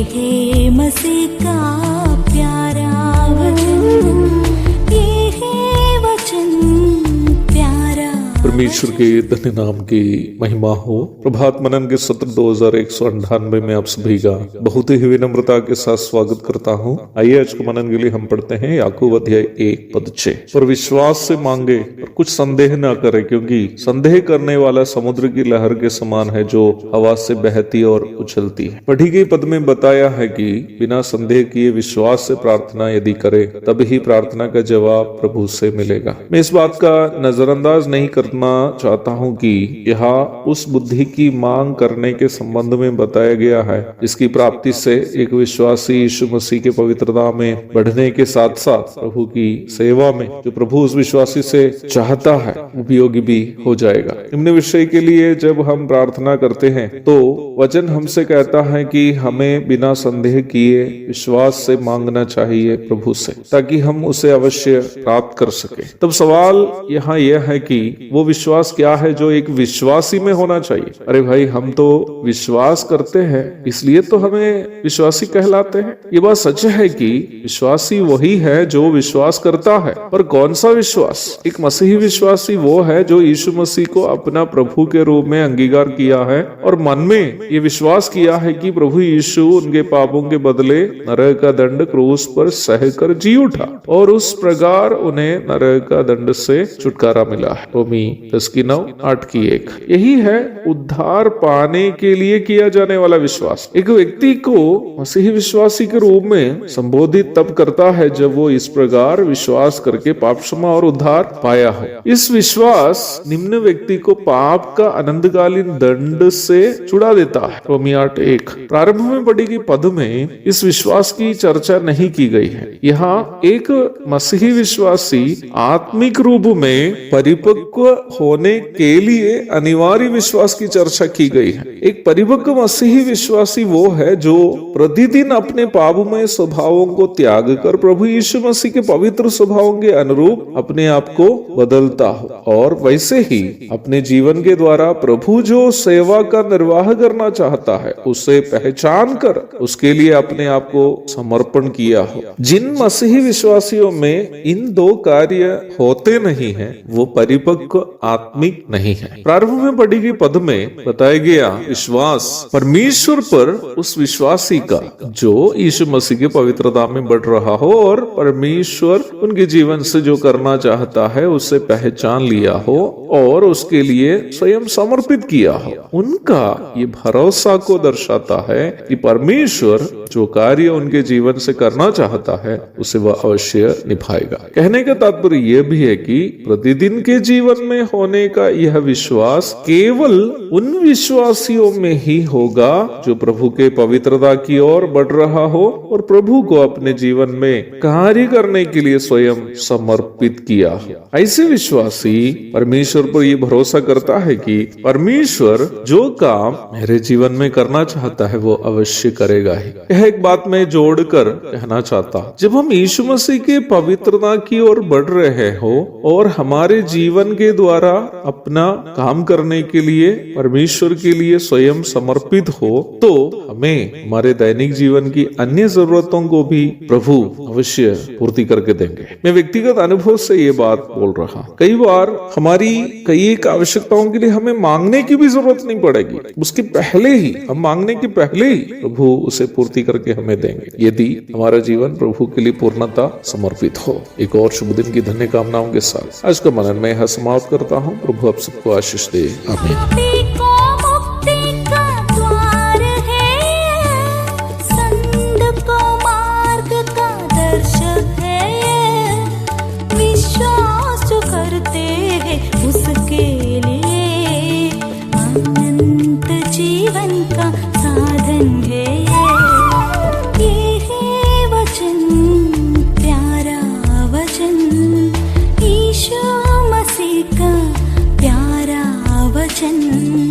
है मसीह का प्यारा वचन, ये है वचन प्यारा। परमेश्वर के धन्य नाम की महिमा हो। प्रभात मनन के सत्र 2198 में आप सभी का बहुत ही विनम्रता के साथ स्वागत करता हूँ। आइए आज के मनन के लिए हम पढ़ते हैं याकूब अध्याय 1:6। पर विश्वास से मांगे और कुछ संदेह न करे, क्योंकि संदेह करने वाला समुद्र की लहर के समान है जो हवा से बहती और उछलती है। पढ़ी गई पद में बताया है कि बिना संदेह किए विश्वास से प्रार्थना यदि करे तब ही प्रार्थना का जवाब प्रभु से मिलेगा। मैं इस बात का नजरअंदाज नहीं करना चाहता हूं कि यहाँ उस बुद्धि की मांग करने के संबंध में बताया गया है जिसकी प्राप्ति से एक विश्वासी यीशु मसीह के पवित्रता में बढ़ने के साथ साथ प्रभु की सेवा में जो प्रभु उस विश्वासी से चाहता है उपयोगी भी हो जाएगा। निम्न विषय के लिए जब हम प्रार्थना करते हैं तो वचन हमसे कहता है कि हमें बिना संदेह किए विश्वास से मांगना चाहिए प्रभु से, ताकि हम उसे अवश्य प्राप्त कर सके। तब सवाल यहाँ यह है कि वो विश्वास क्या है जो एक विश्वासी में होना चाहिए। अरे भाई, हम तो विश्वास करते हैं इसलिए तो हमें विश्वासी कहलाते हैं। ये बात सच है कि विश्वासी वही है जो विश्वास करता है, पर कौन सा विश्वास? एक मसीही विश्वासी वो है जो यीशु मसीह को अपना प्रभु के रूप में अंगीकार किया है और मन में ये विश्वास किया है कि प्रभु यीशु उनके पापों के बदले नरक का दंड क्रूस पर सहकर जी उठा और उस प्रकार उन्हें नरक का दंड से छुटकारा मिला है। रोमी 10:9-8-1। यही है उद्धार पाने के लिए किया जाने वाला विश्वास। एक व्यक्ति को मसीही विश्वासी के रूप में संबोधित तब करता है जब वो इस प्रकार विश्वास करके पाप क्षमा और उद्धार पाया हो। इस विश्वास निम्न व्यक्ति को पाप का अनंतकालीन दंड से छुड़ा देता है। रोमी 8:1। प्रारंभ में पढ़ी गई पद में इस विश्वास की चर्चा नहीं की गई है। यहाँ एक मसीही विश्वासी आत्मिक रूप में परिपक्व होने के लिए अनिवार्य विश्वास की चर्चा की गई है। एक परिपक्व मसीही विश्वासी वो है जो प्रतिदिन अपने पापमय स्वभावों को त्याग कर प्रभु यीशु मसीह के पवित्र स्वभावों के अनुरूप अपने आप को बदलता हो और वैसे ही अपने जीवन के द्वारा प्रभु जो सेवा का निर्वाह करना चाहता है उसे पहचान कर उसके लिए अपने आप को समर्पण किया हो। जिन मसीही विश्वासियों में इन दो कार्य होते नहीं हैं वो परिपक्व आत्मिक नहीं है। प्रारंभ में पढ़ी गई पद में बताया गया विश्वास परमेश्वर पर उस विश्वासी का जो यीशु मसीह की पवित्रता में बढ़ रहा हो और परमेश्वर उनके जीवन से जो करना चाहता है उसे पहचान लिया हो और उसके लिए स्वयं समर्पित किया हो। उनका ये भरोसा को दर्शाता है कि परमेश्वर जो कार्य उनके जीवन से करना चाहता है उसे वह अवश्य निभाएगा। कहने का तात्पर्य यह भी है कि प्रतिदिन के जीवन में होने का यह विश्वास केवल उन विश्वासियों में ही होगा जो प्रभु के पवित्रता की ओर बढ़ रहा हो और प्रभु को अपने जीवन में कार्य करने के लिए स्वयं समर्पित किया हो। ऐसे विश्वासी परमेश्वर पर यह भरोसा करता है कि परमेश्वर जो काम मेरे जीवन में करना चाहता है वो अवश्य करेगा ही। यह एक बात मैं जोड़कर कहना चाहता हूँ, जब हम यीशु मसीह के पवित्रता की ओर बढ़ रहे हो और हमारे जीवन के द्वारा अपना काम करने के लिए परमेश्वर के लिए स्वयं समर्पित हो तो हमें हमारे दैनिक जीवन की अन्य जरूरतों को भी प्रभु अवश्य पूर्ति करके देंगे। मैं व्यक्तिगत अनुभव से ये बात बोल रहा हूँ। कई बार हमारी कई एक आवश्यकताओं के लिए हमें मांगने की भी जरूरत नहीं पड़ेगी, उसके पहले ही हम मांगने के पहले ही प्रभु उसे पूर्ति करके हमें देंगे यदि हमारा जीवन प्रभु के लिए पूर्णता समर्पित हो। एक और शुभ दिन की धन्य कामनाओं के साथ आज का मनन में यह समाप्त करता हूँ। प्रभु आप सबको आशीष दे। आमीन। प्यारा वचन।